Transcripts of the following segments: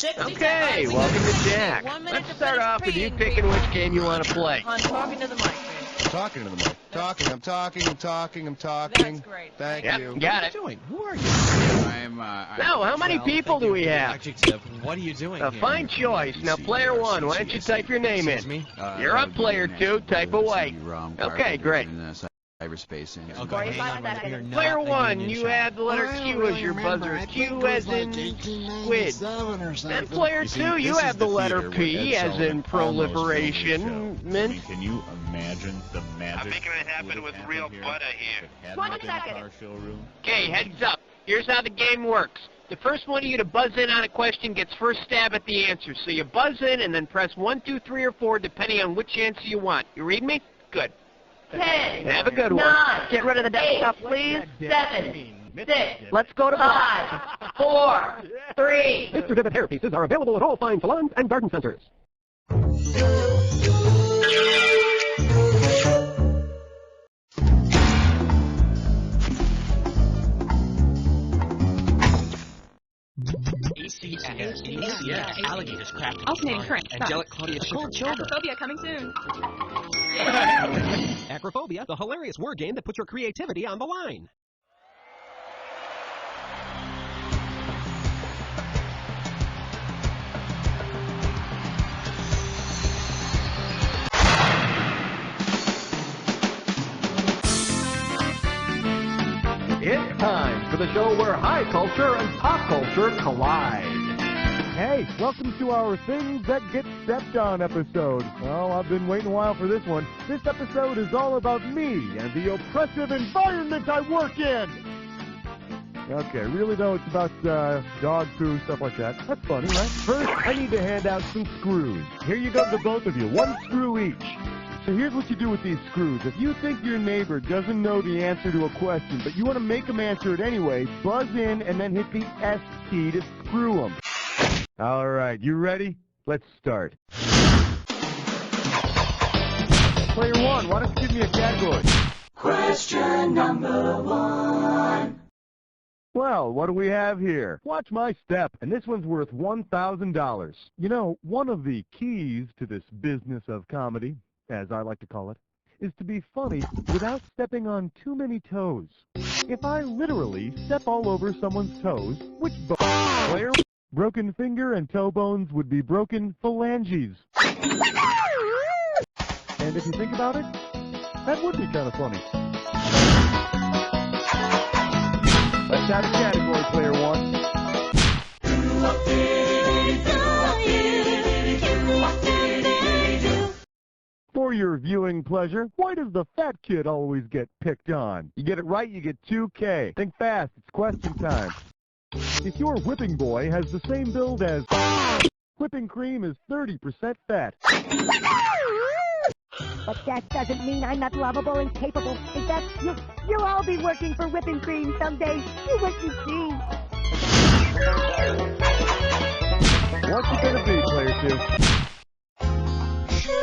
Okay, welcome to Jack. Let's start off with you picking which game you want to play. I'm talking to the mic, man. Talking to the mic. I'm talking. That's great. Thank you. Got it. Who are you? Now, how many people do we have? Adjective. What are you doing A here? fine choice. Now, player one, why don't you type your name in? You're up, player two. Type away. Okay, great. Cyberspace and Player one, you have the letter Q as your buzzer. Q as in squid. And player two, you have the letter P as in proliferation. Mint. Can you imagine the magic? I'm making it happen with real butter here. 1 second. Okay, heads up. Here's how the game works. The first one of you to buzz in on a question gets first stab at the answer. So you buzz in and then press 1, 2, 3, or 4 depending on which answer you want. You read me? Good. 10. Have a good one. 9. Get rid of the desktop, please. 7. 6. Let's go to 5. 4. 3. Mr. Divot hairpieces are available at all fine salons and garden centers. ACS, alligators cracked. Alternating current. Angelic Claudia Cold shoulder. Acrophobia coming soon. Acrophobia, the hilarious word game that puts your creativity on the line. It's time for the show where high culture and pop culture collide. Hey, welcome to our Things That Get Stepped On episode. Well, I've been waiting a while for this one. This episode is all about me and the oppressive environment I work in. Okay, really though, it's about dog poo, stuff like that. That's funny, right? First, I need to hand out some screws. Here you go to both of you, 1 screw each. So here's what you do with these screws. If you think your neighbor doesn't know the answer to a question, but you want to make them answer it anyway, buzz in and then hit the S key to screw them. All right, you ready? Let's start. Player one, why don't you give me a category? Question number 1. Well, what do we have here? Watch my step, and this one's worth $1,000. You know, one of the keys to this business of comedy, as I like to call it, is to be funny without stepping on too many toes. If I literally step all over someone's toes, which player? Broken finger and toe bones would be broken phalanges. And if you think about it, that would be kind of funny. Let's have a category, player one. For your viewing pleasure, why does the fat kid always get picked on? You get it right, you get 2K. Think fast, it's question time. If your whipping boy has the same build as whipping cream is 30% fat. But that doesn't mean I'm not lovable and capable. In fact, you'll all be working for whipping cream someday. You wait and see. What's it gonna be, player two? Who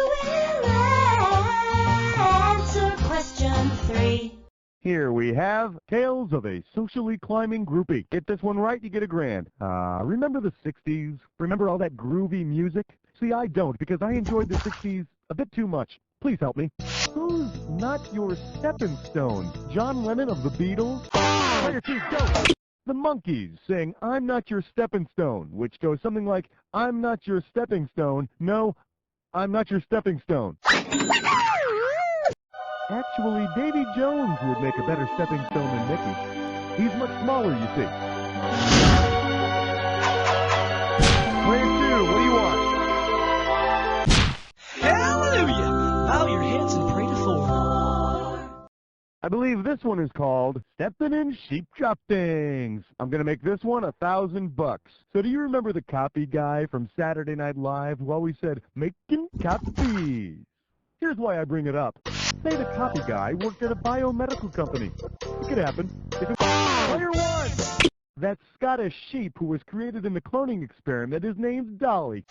will answer question 3? Here we have Tales of a Socially Climbing Groupie. Get this one right, you get $1,000. Remember the 60s? Remember all that groovy music? See, I don't, because I enjoyed the 60s a bit too much. Please help me. Who's not your stepping stone? John Lennon of the Beatles? Player two, go! The Monkees sing I'm Not Your Stepping Stone, which goes something like, I'm not your stepping stone. No, I'm not your stepping stone. Actually, Davy Jones would make a better stepping stone than Mickey. He's much smaller, you see. Player two, what do you want? Hallelujah! Bow your heads and pray to 4. I believe this one is called Steppin' in Sheep Chop Things. I'm going to make this one $1,000. So do you remember the copy guy from Saturday Night Live who always said, making copies? Here's why I bring it up. Say the copy guy worked at a biomedical company. It could happen. If it's player one, that Scottish sheep who was created in the cloning experiment is named Dolly.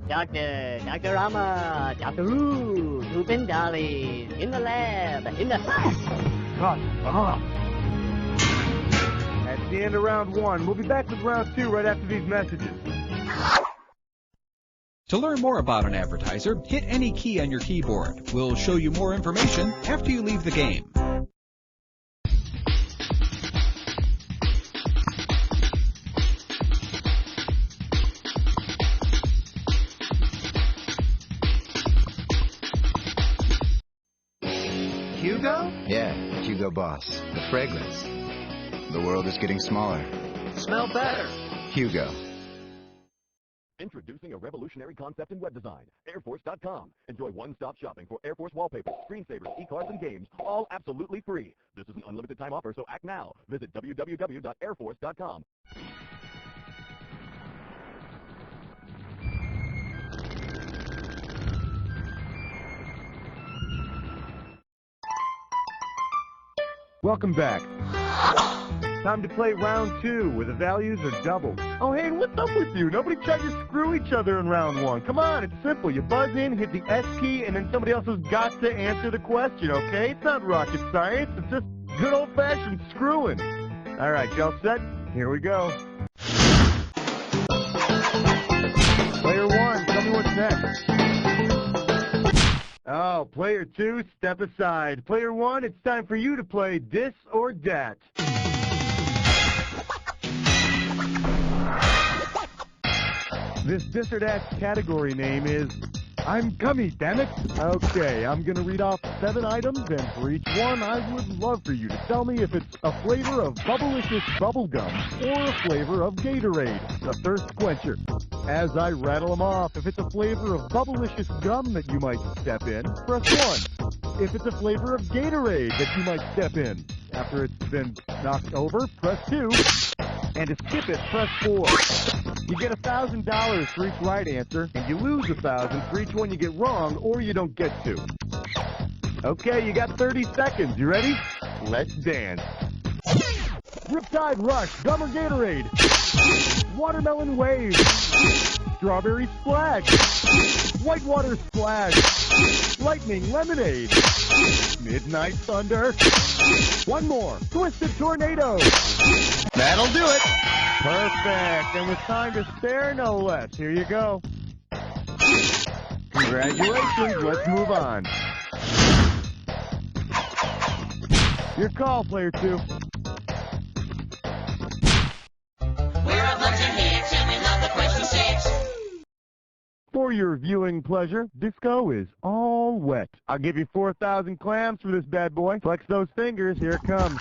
Dr. Rama, Dr. Who, Reuben Dolly, in the lab, in the... Cut. At the end of round 1. We'll be back with round 2 right after these messages. To learn more about an advertiser, hit any key on your keyboard. We'll show you more information after you leave the game. Hugo? Yeah, Hugo Boss. The fragrance. The world is getting smaller. Smell better. Hugo. Introducing a revolutionary concept in web design, Airforce.com. Enjoy one-stop shopping for Air Force wallpaper, screensavers, e-cards, and games, all absolutely free. This is an unlimited time offer, so act now. Visit www.airforce.com. Welcome back. Time to play round 2, where the values are doubled. Oh, hey, what's up with you? Nobody tried to screw each other in round 1. Come on, it's simple. You buzz in, hit the S key, and then somebody else has got to answer the question, okay? It's not rocket science. It's just good old-fashioned screwing. All right, y'all set? Here we go. Player 1, tell me what's next. Oh, player 2, step aside. Player 1, it's time for you to play Dis or Dat. This Dis or Dat category name is I'm Gummy, damn it. Okay, I'm going to read off 7 items, and for each one, I would love for you to tell me if it's a flavor of Bubblicious Bubblegum or a flavor of Gatorade, the thirst quencher. As I rattle them off, if it's a flavor of Bubblicious gum that you might step in, press 1. If it's a flavor of Gatorade that you might step in, after it's been knocked over, press 2. And to skip it, press 4. You get $1,000 for each right answer, and you lose $1,000 for each one you get wrong or you don't get to. Okay, you got 30 seconds. You ready? Let's dance. Riptide Rush, Gum or Gatorade. Watermelon Wave. Strawberry Splash. Whitewater Splash. Lightning Lemonade. Midnight Thunder. One more. Twisted Tornado. That'll do it. Perfect. And with time to spare, no less. Here you go. Congratulations. Let's move on. Your call, player 2. For your viewing pleasure, disco is all wet. I'll give you 4,000 clams for this bad boy. Flex those fingers, here it comes.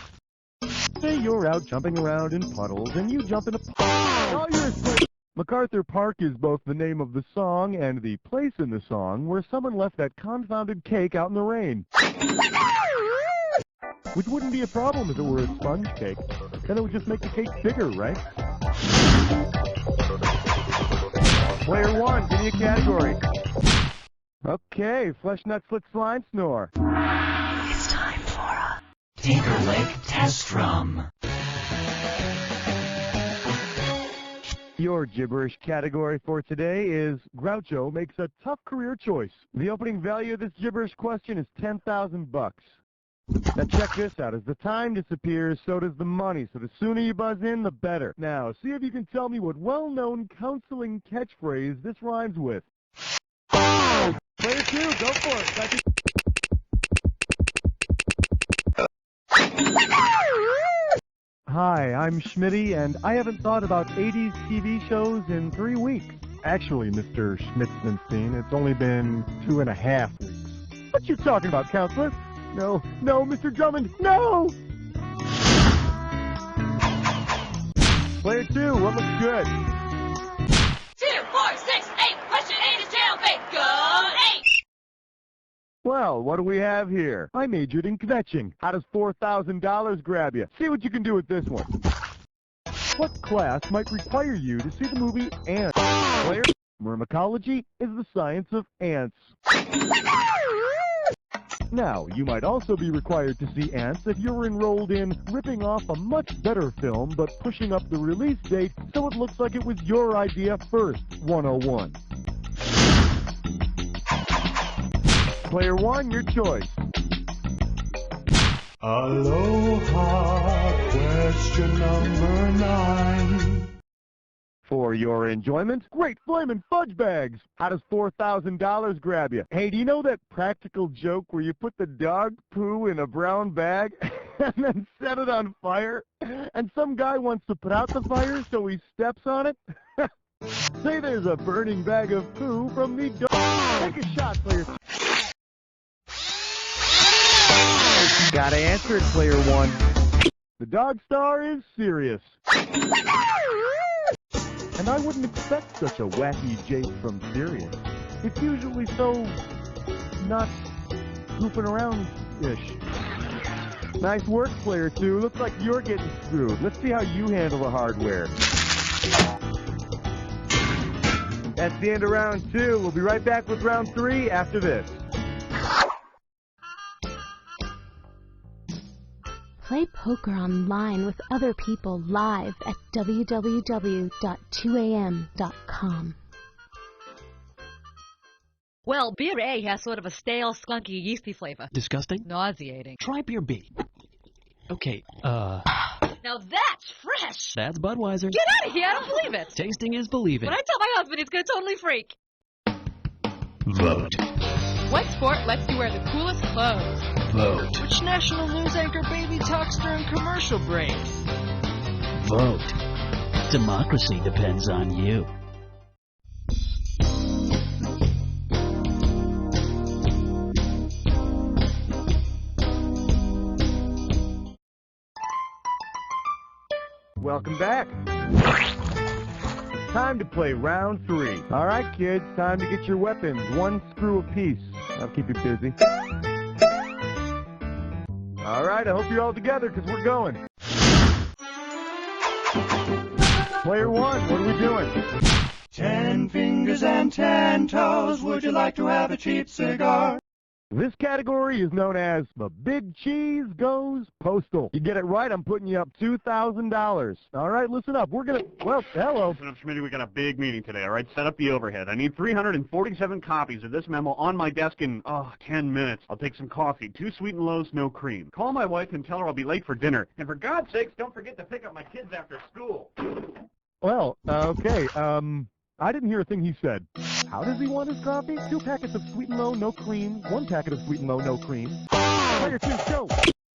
Say you're out jumping around in puddles and you jump in a while you're asleep. MacArthur Park is both the name of the song and the place in the song where someone left that confounded cake out in the rain. Which wouldn't be a problem if it were a sponge cake. Then it would just make the cake bigger, right? Player 1, give me a category. Okay, Flesh Nut Slit Slime Snore. It's time for a Tinkerlick Test Drum. Your gibberish category for today is Groucho makes a tough career choice. The opening value of this gibberish question is $10,000. Now check this out. As the time disappears, so does the money. So the sooner you buzz in, the better. Now, see if you can tell me what well-known counseling catchphrase this rhymes with. Player 2, go for it. Hi, I'm Schmitty, and I haven't thought about 80s TV shows in 3 weeks. Actually, Mr. Schmitzenstein, it's only been 2.5 weeks. What you talking about, counselor? No, Mr. Drummond, no! Player 2, what looks good? 2, 4, 6, 8. Question 8 is jailbait. Go 8. Well, what do we have here? I majored in kvetching. How does $4,000 grab you? See what you can do with this one. What class might require you to see the movie Ants? Player, myrmecology is the science of ants. Now, you might also be required to see Ants if you're enrolled in ripping off a much better film but pushing up the release date so it looks like it was your idea first, 101. Player 1, your choice. Aloha question. Question number 9. For your enjoyment, great Flamin' Fudge bags. How does $4,000 grab you? Hey, do you know that practical joke where you put the dog poo in a brown bag and then set it on fire? And some guy wants to put out the fire, so he steps on it? Say there's a burning bag of poo from the dog. Take a shot, player. Gotta answer it, player 1. The dog star is serious. And I wouldn't expect such a wacky Jake from Sirius. It's usually so... not goofing around-ish. Nice work, player 2. Looks like you're getting screwed. Let's see how you handle the hardware. That's the end of round 2. We'll be right back with round 3 after this. Play poker online with other people live at www.2am.com. Well, beer A has sort of a stale, skunky, yeasty flavor. Disgusting? Nauseating. Try beer B. Okay, Now that's fresh! That's Budweiser. Get out of here, I don't believe it! Tasting is believing. When I tell my husband, he's gonna totally freak. Vote. What sport lets you wear the coolest clothes? Vote. Which national news anchor baby talks during commercial breaks? Vote. Democracy depends on you. Welcome back. Time to play round 3. All right, kids, time to get your weapons. 1 screw apiece. I'll keep you busy. All right, I hope you're all together because we're going. Player 1, what are we doing? 10 fingers and 10 toes. Would you like to have a cheap cigar? This category is known as The Big Cheese Goes Postal. You get it right, I'm putting you up $2,000. All right, listen up. We're going to... Well, hello. Listen up, Schmitty. We got a big meeting today, all right? Set up the overhead. I need 347 copies of this memo on my desk in, 10 minutes. I'll take some coffee. 2 sweet and lows, no cream. Call my wife and tell her I'll be late for dinner. And for God's sakes, don't forget to pick up my kids after school. Well, okay, I didn't hear a thing he said. How does he want his coffee? 2 packets of sweet and low, no cream. 1 packet of sweet and low, no cream. Player 2, go!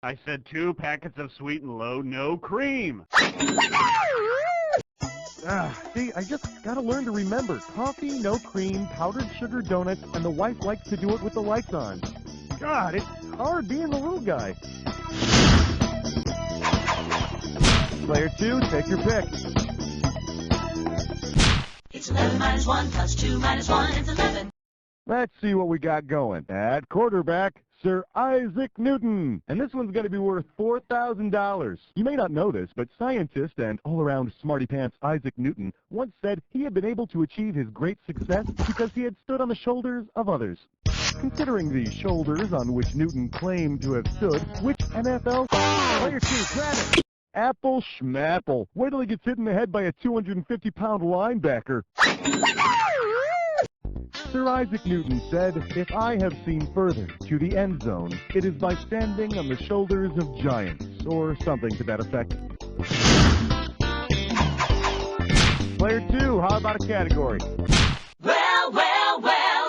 I said 2 packets of sweet and low, no cream. See, I just gotta learn to remember. Coffee, no cream, powdered sugar donuts, and the wife likes to do it with the lights on. God, it's hard being the little guy. Player 2, take your pick. It's 11 minus 1 plus 2 minus 1, it's 11. Let's see what we got going. At quarterback, Sir Isaac Newton. And this one's going to be worth $4,000. You may not know this, but scientist and all-around smarty-pants Isaac Newton once said he had been able to achieve his great success because he had stood on the shoulders of others. Considering the shoulders on which Newton claimed to have stood, which NFL player 2, grab it? Apple schmapple. Wait till he gets hit in the head by a 250-pound linebacker. Sir Isaac Newton said, "If I have seen further to the end zone, it is by standing on the shoulders of giants," or something to that effect. Player 2, how about a category? Well,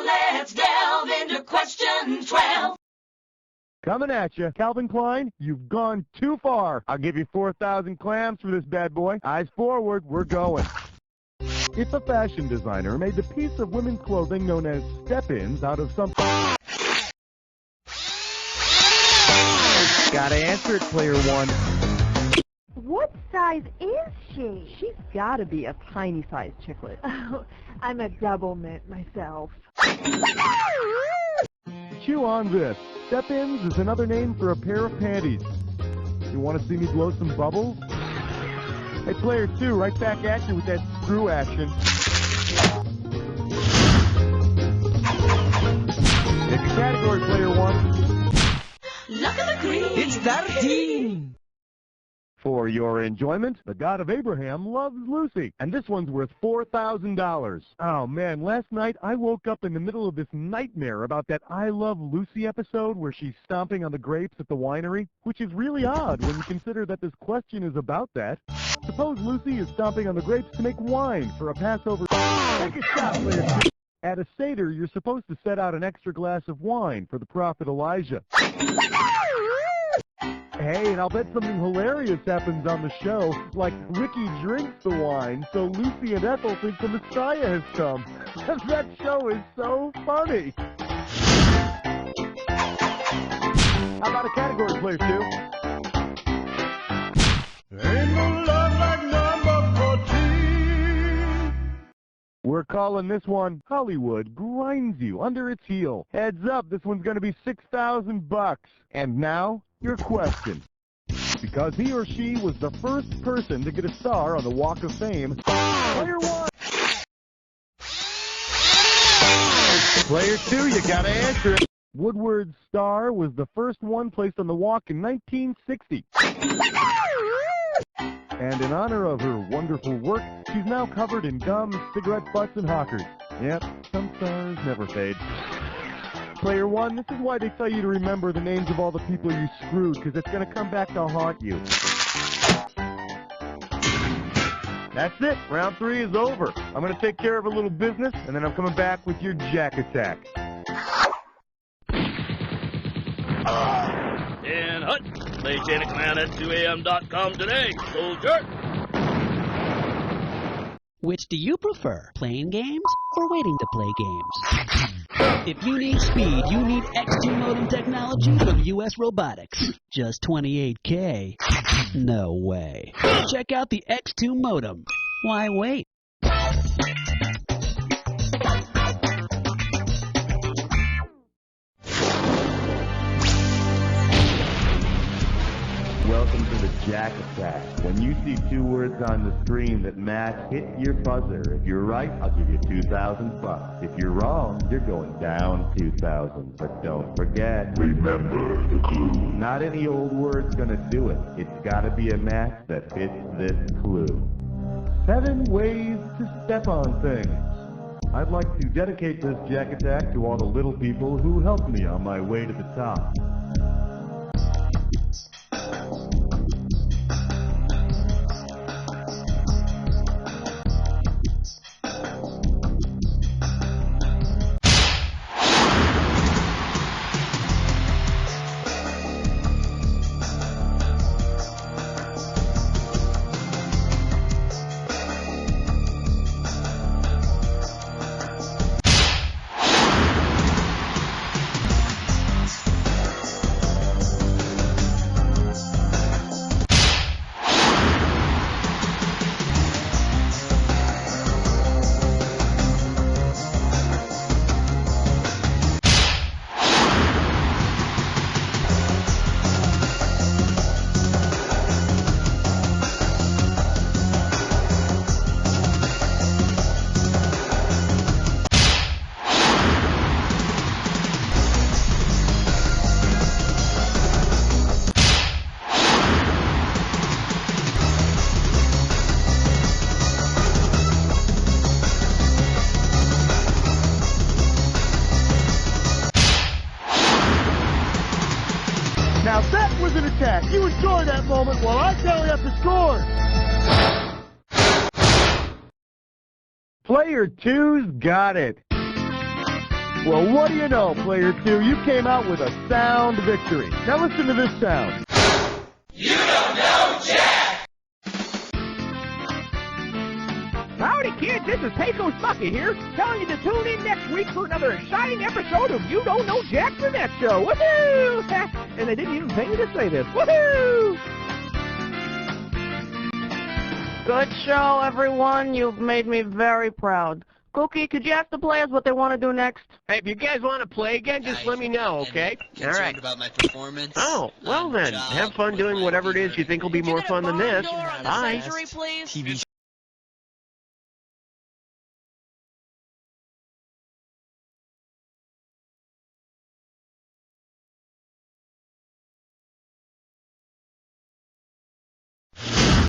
let's delve into question 12. Coming at you. Calvin Klein, you've gone too far. I'll give you 4,000 clams for this bad boy. Eyes forward, we're going. If a fashion designer made the piece of women's clothing known as Steppins out of something... Gotta answer it, player 1. What size is she? She's gotta be a tiny-sized chicklet. Oh, I'm a double mint myself. Chew on this. Steppins is another name for a pair of panties. You want to see me blow some bubbles? Hey, player 2, right back at you with that screw action. Pick a category, player 1. Look at the green. It's 13. For your enjoyment, the God of Abraham loves Lucy, and this one's worth $4,000. Oh man, last night I woke up in the middle of this nightmare about that I Love Lucy episode where she's stomping on the grapes at the winery, which is really odd when you consider that this question is about that. Suppose Lucy is stomping on the grapes to make wine for a Passover. Take a shot, player 2. At a Seder, you're supposed to set out an extra glass of wine for the prophet Elijah. Hey, and I'll bet something hilarious happens on the show, like Ricky drinks the wine, so Lucy and Ethel think the Messiah has come. That show is so funny. How about a category, player 2? Ain't no love like number 14. We're calling this one Hollywood Grinds You Under Its Heel. Heads up, this one's going to be $6,000. And now, your question. Because he or she was the first person to get a star on the Walk of Fame, player 1. Player 2, you gotta answer it. Woodward's star was the first one placed on the walk in 1960. And in honor of her wonderful work, she's now covered in gum, cigarette butts, and hawkers. Yep, some stars never fade. Player 1, this is why they tell you to remember the names of all the people you screwed, because it's going to come back to haunt you. That's it. Round 3 is over. I'm going to take care of a little business, and then I'm coming back with your jack attack. Dan Hut, play Chain of Command at 2am.com today, soldier. Which do you prefer, playing games or waiting to play games? If you need speed, you need X2 modem technology from US Robotics. Just $28K? No way. Check out the X2 modem. Why wait? Welcome to the Jack Attack. When you see 2 words on the screen that match, hit your buzzer. If you're right, I'll give you $2,000. If you're wrong, you're going down 2,000. But don't forget, remember the clue. Not any old word's gonna do it. It's gotta be a match that fits this clue. 7 ways to step on things. I'd like to dedicate this Jack Attack to all the little people who helped me on my way to the top. Now that was an attack. You enjoy that moment while I tally up the scores. Player 2's got it. Well, what do you know, Player 2? You came out with a sound victory. Now listen to this sound. You don't know Jack! Howdy, kids. This is Pecos Bucky here, telling you to tune in next week for another exciting episode of You Don't Know Jack for Netshow. Woohoo! And they didn't even pay me to say this. Woohoo! Good show, everyone. You've made me very proud. Cookie, could you ask the players what they want to do next? Hey, if you guys want to play again, just let me know, okay? All right. About my performance. Oh, well then, have fun doing whatever it is you think will be more fun than this. Bye. Please? TV